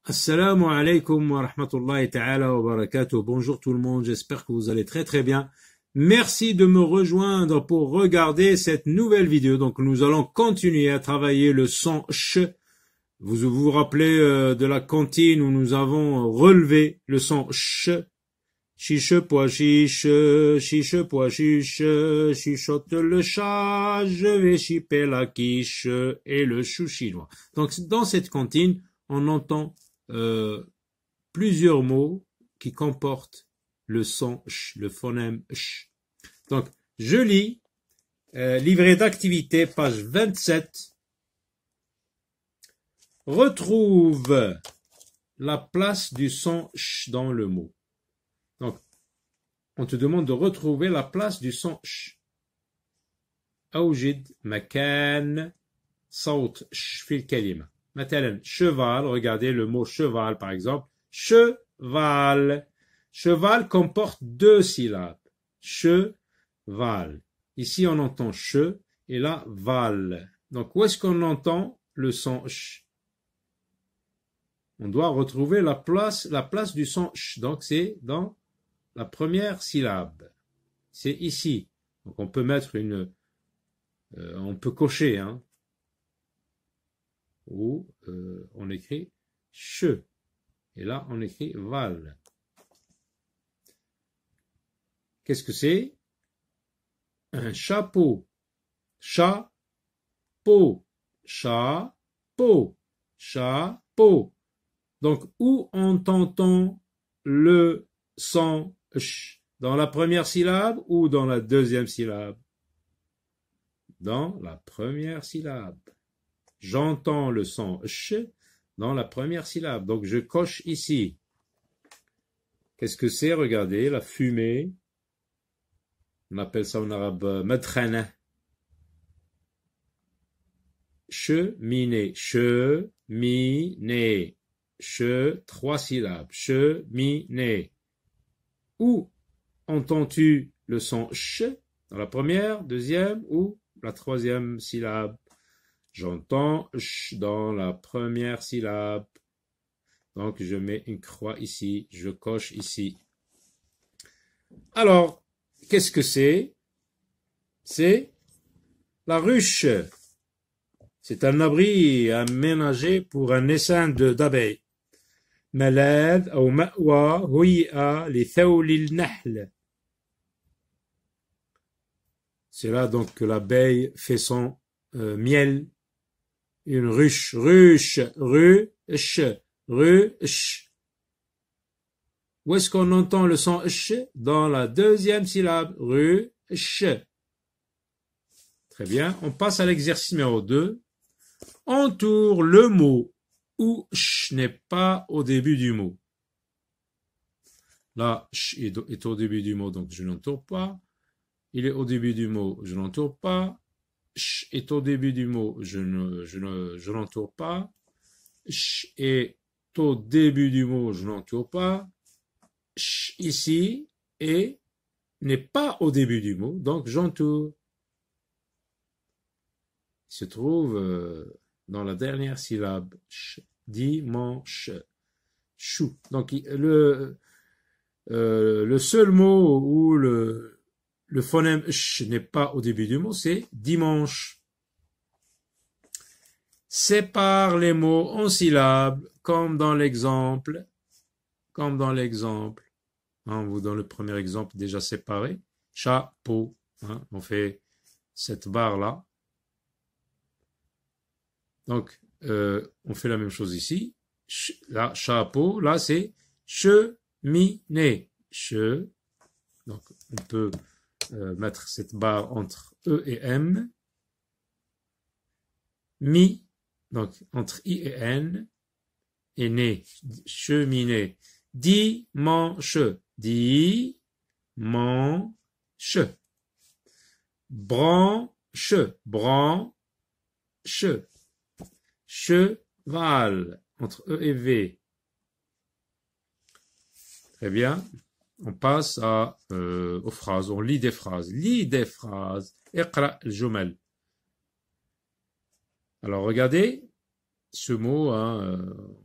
Assalamu alaikum wa rahmatullahi ta'ala wa barakatuh. Bonjour tout le monde, j'espère que vous allez très très bien. Merci de me rejoindre pour regarder cette nouvelle vidéo. Donc nous allons continuer à travailler le son ch. Vous vous rappelez de la cantine où nous avons relevé le son ch. Chiche pois chiche, chiche pois chiche, chichote le chat, je vais chipper la quiche et le chou chinois. Donc dans cette cantine, on entend plusieurs mots qui comportent le son ch, le phonème ch. Donc, je lis livret d'activité, page 27. Retrouve la place du son ch dans le mot. Donc, on te demande de retrouver la place du son ch. أوجد مكان صوت ش في الكلمة. Maintenant, cheval, regardez le mot cheval par exemple. Cheval. Cheval comporte deux syllabes. Cheval. Ici, on entend che et là, val. Donc, où est-ce qu'on entend le son ch? On doit retrouver la place du son ch. Donc, c'est dans la première syllabe. C'est ici. Donc, on peut mettre on peut cocher, hein. Où on écrit che et là on écrit val. Qu'est-ce que c'est? Un chapeau. Chapeau. Chapeau. Chapeau. Donc où entend-on le son ch? Dans la première syllabe ou dans la deuxième syllabe? Dans la première syllabe. J'entends le son ch dans la première syllabe. Donc, je coche ici. Qu'est-ce que c'est? Regardez, la fumée. On appelle ça en arabe matrana. Cheminée. Cheminée. Trois syllabes. Cheminée. Où entends-tu le son ch? Dans la première, deuxième ou la troisième syllabe? J'entends ch dans la première syllabe. Donc, je mets une croix ici. Je coche ici. Alors, qu'est-ce que c'est? C'est la ruche. C'est un abri aménagé pour un essaim d'abeilles. ملاذ أو مأوى هيئ لثول النحل. C'est là donc que l'abeille fait son miel. Une ruche, ruche, ruche, ruche. Où est-ce qu'on entend le son ch? Dans la deuxième syllabe, ruche. Très bien, on passe à l'exercice numéro 2. Entoure le mot où ch n'est pas au début du mot. Là, ch est au début du mot, donc je n'entoure pas. Il est au début du mot, je n'entoure pas. Ch est au début du mot, je n'entoure pas. Ch est au début du mot, je n'entoure pas. Ch ici et n'est pas au début du mot, donc j'entoure. Il se trouve dans la dernière syllabe. Ch, dimanche. Chou. Donc le seul mot où le phonème ch n'est pas au début du mot, c'est dimanche. Sépare les mots en syllabes, comme dans l'exemple. Comme dans l'exemple. Hein, dans le premier exemple, déjà séparé. Chapeau. Hein, on fait cette barre-là. Donc, on fait la même chose ici. Là, chapeau. Là, c'est cheminée. Donc, on peut mettre cette barre entre E et M. Mi, donc entre I et N. Et né, cheminée. Dimanche. Dimanche. Branche. Branche. Cheval. Entre E et V. Très bien. On passe aux phrases. On lit des phrases. Lis des phrases. اقرأ الجمل. Alors regardez. ce mot, hein,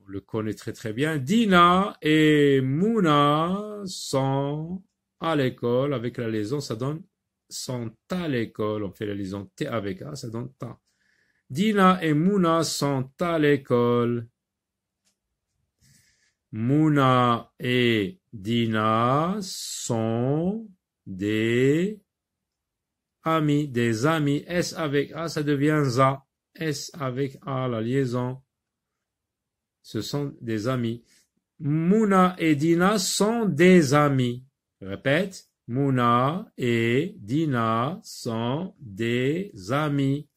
on le connaît très très bien. Dina et Mouna sont à l'école. Avec la liaison, ça donne sont à l'école. On fait la liaison T avec A, ça donne ta. Dina et Mouna sont à l'école. Mouna et Dina sont des amis, des amis. S avec A, ça devient ZA. S avec A, la liaison. Ce sont des amis. Mouna et Dina sont des amis. Je répète. Mouna et Dina sont des amis.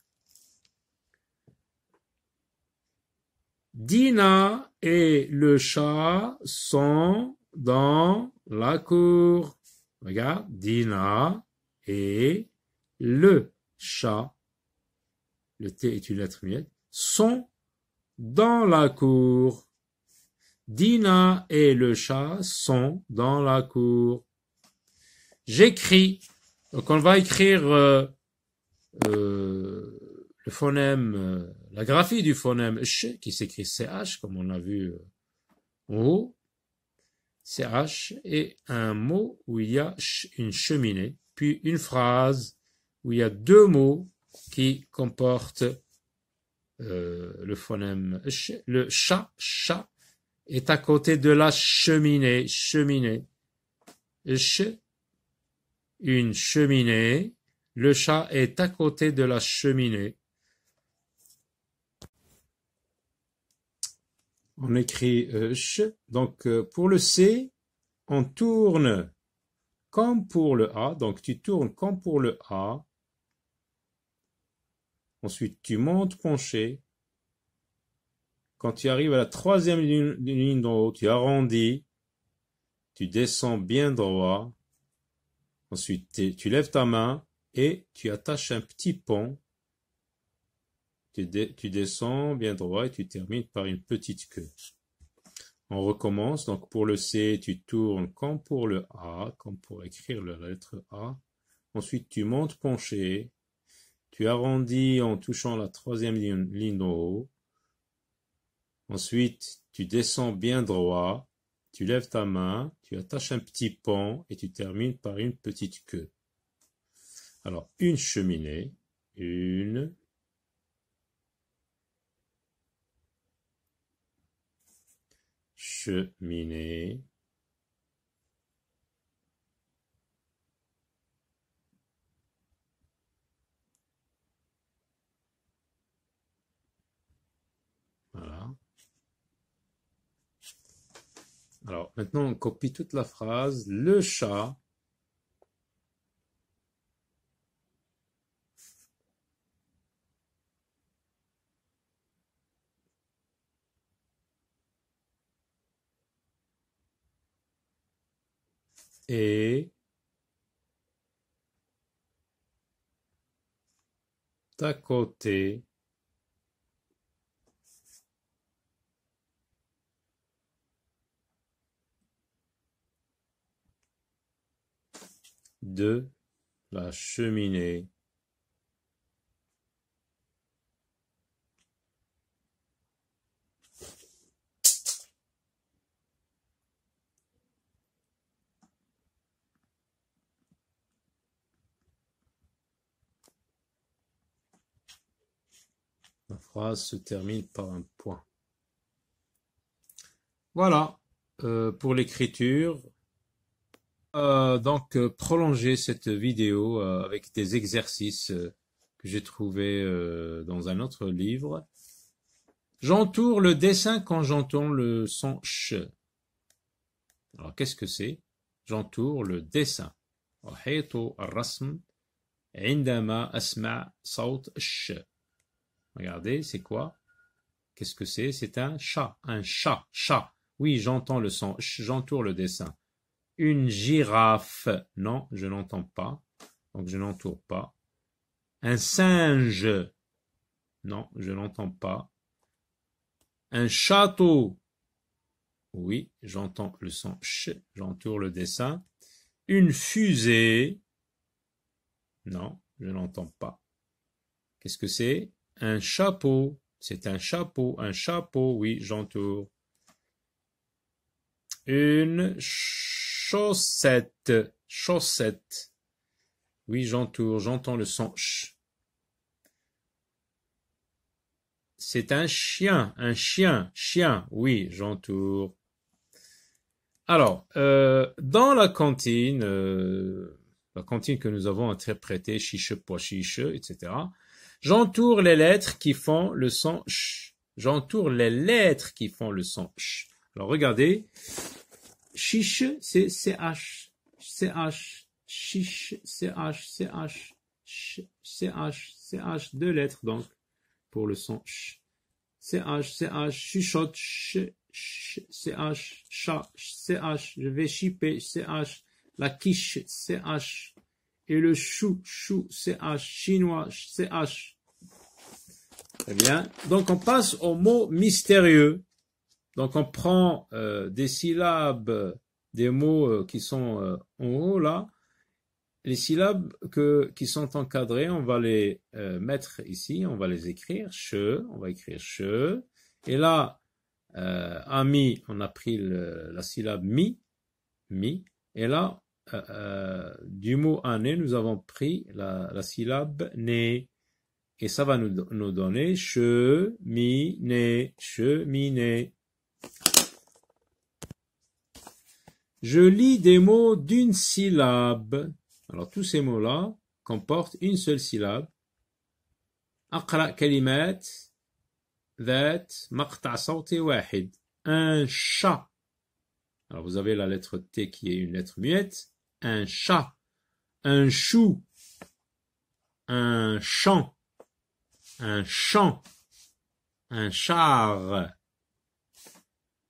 Dina et le chat sont dans la cour. Regarde, Dina et le chat, le T est une lettre muette, sont dans la cour. Dina et le chat sont dans la cour. J'écris. Donc on va écrire le phonème, la graphie du phonème ch qui s'écrit ch comme on a vu en haut. CH et un mot où il y a une cheminée, puis une phrase où il y a deux mots qui comportent le phonème ch. Le chat est à côté de la cheminée, cheminée. Ch, une cheminée. Le chat est à côté de la cheminée. On écrit ch. Donc pour le C, on tourne comme pour le A. Donc tu tournes comme pour le A. Ensuite tu montes penché. Quand tu arrives à la troisième ligne d'en haut, tu arrondis. Tu descends bien droit. Ensuite tu lèves ta main et tu attaches un petit pont. Tu descends bien droit et tu termines par une petite queue. On recommence. Donc pour le C, tu tournes comme pour le A, comme pour écrire la lettre A. Ensuite, tu montes penché. Tu arrondis en touchant la troisième ligne d'en haut. Ensuite, tu descends bien droit. Tu lèves ta main. Tu attaches un petit pont et tu termines par une petite queue. Alors, une cheminée. Une. Cheminée. Voilà. Alors, maintenant, on copie toute la phrase. Le chat est à côté de la cheminée. La phrase se termine par un point. Voilà pour l'écriture. Donc, prolonger cette vidéo avec des exercices que j'ai trouvés dans un autre livre. J'entoure le dessin quand j'entends le son ch. Alors, qu'est-ce que c'est? J'entoure le dessin. أحيط الرسم عندما أسمع صوت ش. Regardez, c'est quoi? Qu'est-ce que c'est? C'est un chat. Un chat. Chat. Oui, j'entends le son. J'entoure le dessin. Une girafe. Non, je n'entends pas. Donc, je n'entoure pas. Un singe. Non, je n'entends pas. Un château. Oui, j'entends le son ch. J'entoure le dessin. Une fusée. Non, je n'entends pas. Qu'est-ce que c'est? Un chapeau. C'est un chapeau, oui, j'entoure. Une chaussette, chaussette. Oui, j'entoure, j'entends le son ch. C'est un chien, chien, oui, j'entoure. Alors, dans la cantine que nous avons interprétée, chiche, pois chiche, etc., j'entoure les lettres qui font le son ch. J'entoure les lettres qui font le son ch. Alors, regardez. Chiche, c'est CH, CH, chiche, CH, CH, CH, CH, deux lettres donc, pour le son ch. CH, CH, chuchote, ch, CH, chat, CH, je vais chipper, CH, la quiche, CH, et le chou, CH, chinois, CH. Très bien. Donc on passe au mot mystérieux. Donc on prend des syllabes, des mots qui sont en haut là, les syllabes qui sont encadrées, on va les mettre ici, on va les écrire, on va écrire che, et là, ami, on a pris la syllabe mi, et là, du mot année, nous avons pris la syllabe né, et ça va nous donner cheminée, cheminée. Je lis des mots d'une syllabe. Alors, tous ces mots-là comportent une seule syllabe. أقرأ كلمات ذات مقطع صوتي واحد. Un chat. Alors, vous avez la lettre T qui est une lettre muette. Un chat. Un chou. Un champ. Un champ. Un char.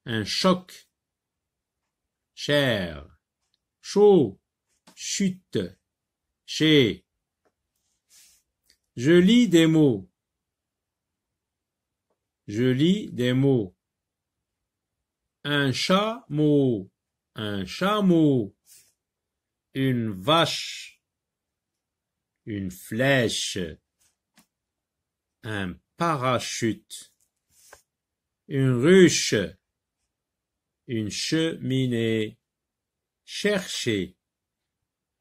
Un choc. Cher, chaud, chute, chez. Je lis des mots. Je lis des mots. Un chameau, un chameau. Une vache, une flèche. Un parachute. Une ruche. Une cheminée, chercher,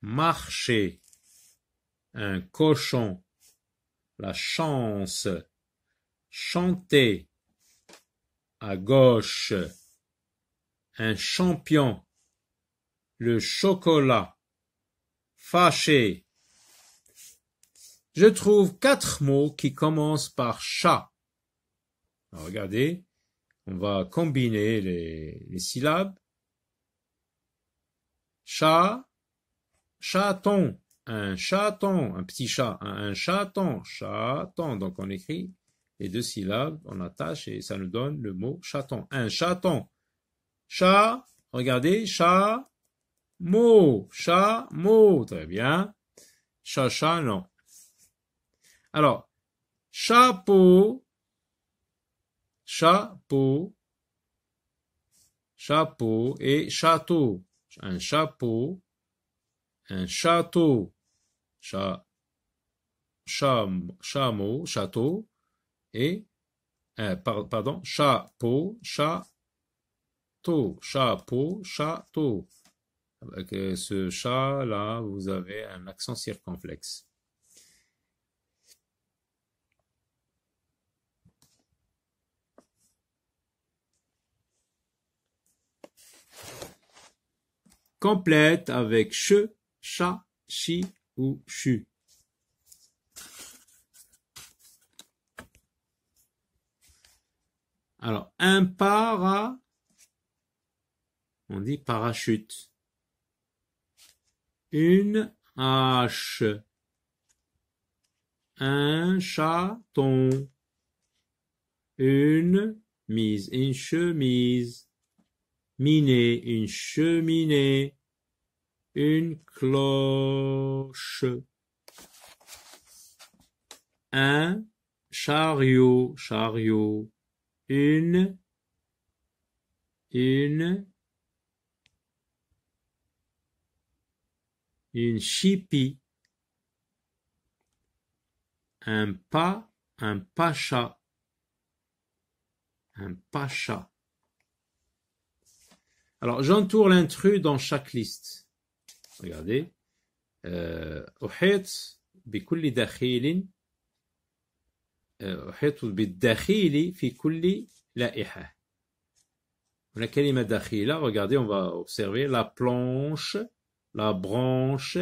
marcher, un cochon, la chance, chanter, à gauche, un champion, le chocolat, fâché. Je trouve 4 mots qui commencent par chat. Alors, regardez. On va combiner les syllabes. Chat, chaton, un petit chat, un chaton, chaton. Donc on écrit les deux syllabes, on attache et ça nous donne le mot chaton. Un chaton. Chat, regardez, chat, mot, très bien. Chat, non. Alors, chapeau, chapeau et château. Un chapeau, un château, chameau, château et pardon, chapeau, château. Avec ce chat là, vous avez un accent circonflexe. Complète avec che, cha, chi ou chu. Alors, on dit parachute. Une hache. Un chaton. Une chemise. Miner, une cheminée, une cloche, un chariot, une chipie, un pacha, un pacha. Alors, j'entoure l'intrus dans chaque liste. Regardez. أحيط بكل دخيل أحيط بالدخيل في كل لائحة. La kalima dakhila, regardez, on va observer la planche, la branche,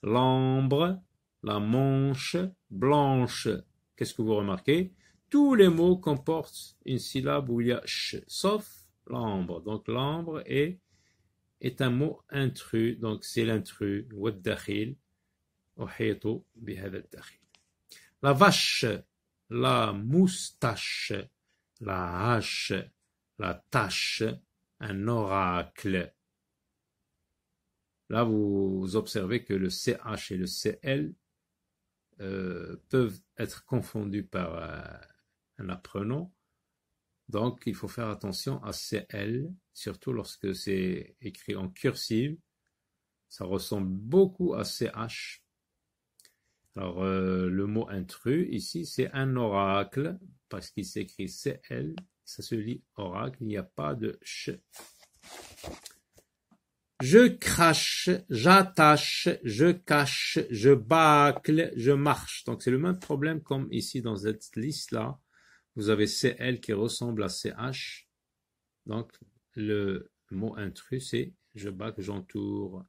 l'ambre, la manche, blanche. Qu'est-ce que vous remarquez? Tous les mots comportent une syllabe où il y a sh, sauf l'ambre. Donc l'ambre est un mot intrus, donc c'est l'intrus. والدخيل أحيط بهذا الدخيل. La vache, la moustache, la hache, la tâche, un oracle. Là, vous observez que le CH et le CL peuvent être confondus par un apprenant. Donc, il faut faire attention à CL, surtout lorsque c'est écrit en cursive. Ça ressemble beaucoup à CH. Alors, le mot intrus, ici, c'est un oracle, parce qu'il s'écrit CL. Ça se lit oracle, il n'y a pas de ch. Je crache, j'attache, je cache, je bâcle, je marche. Donc c'est le même problème comme ici dans cette liste-là. Vous avez CL qui ressemble à CH. Donc le mot intrus, c'est je bâcle, j'entoure.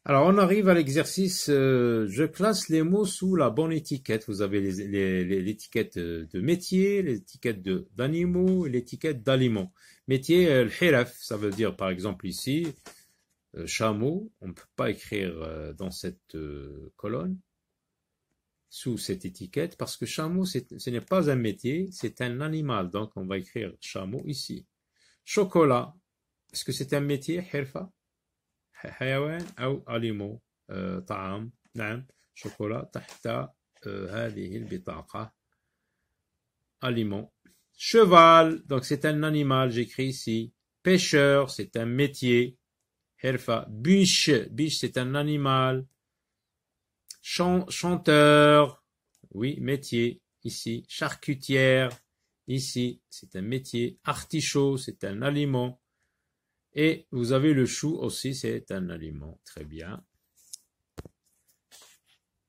Alors, on arrive à l'exercice, je classe les mots sous la bonne étiquette. Vous avez l'étiquette de métier, l'étiquette d'animaux et l'étiquette d'aliments. Métier, le hiraf, ça veut dire par exemple ici, chameau, on ne peut pas écrire dans cette colonne, sous cette étiquette, parce que chameau, ce n'est pas un métier, c'est un animal. Donc, on va écrire chameau ici. Chocolat, est-ce que c'est un métier, hirfa? حيوان أو أليمو طعام نعم شوكولا تحت هذه البطاقة aliment. Cheval, donc c'est un animal, j'écris ici. Pêcheur, c'est un métier. Herfa. Biche, biche c'est un animal. Chanteur, oui, métier, ici. Charcutière, ici, c'est un métier. Artichaut, c'est un aliment. Et vous avez le chou aussi, c'est un aliment. Très bien.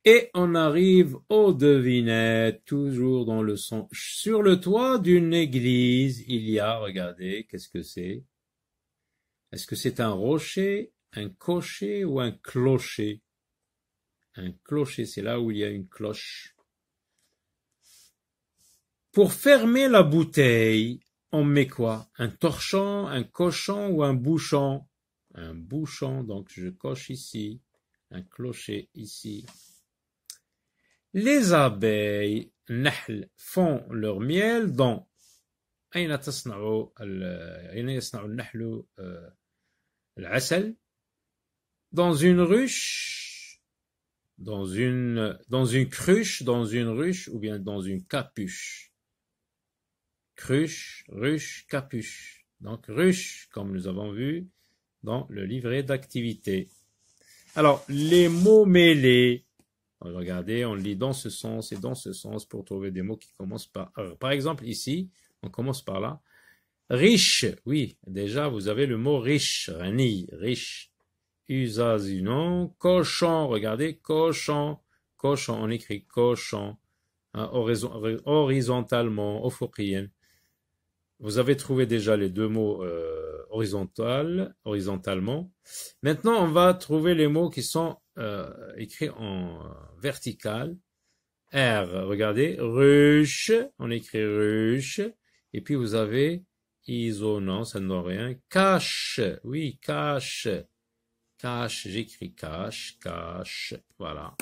Et on arrive aux devinettes, toujours dans le son. Sur le toit d'une église, il y a, regardez, qu'est-ce que c'est? Est-ce que c'est un rocher, un cocher ou un clocher? Un clocher, c'est là où il y a une cloche. Pour fermer la bouteille, on met quoi? Un torchon, un cochon ou un bouchon? Un bouchon, donc je coche ici. Un clocher ici. Les abeilles, nahl, font leur miel dans أين تصنع أين يصنع النحل العسل? Dans une ruche, dans une cruche, dans une ruche ou bien dans une capuche. Cruche, ruche, capuche. Donc ruche, comme nous avons vu dans le livret d'activité. Alors, les mots mêlés. Regardez, on lit dans ce sens et dans ce sens pour trouver des mots qui commencent par « Par exemple, ici, on commence par là. Riche, oui, déjà, vous avez le mot riche, rani, riche. Usage du nom. Cochon, regardez, cochon. Cochon, on écrit cochon. Horizontalement, ophokien. Vous avez trouvé déjà les deux mots horizontalement. Maintenant, on va trouver les mots qui sont écrits en vertical. R, regardez, ruche, on écrit ruche. Et puis vous avez isonant, ça ne donne rien. Cache, oui, cache. Cache, j'écris cache, cache. Voilà.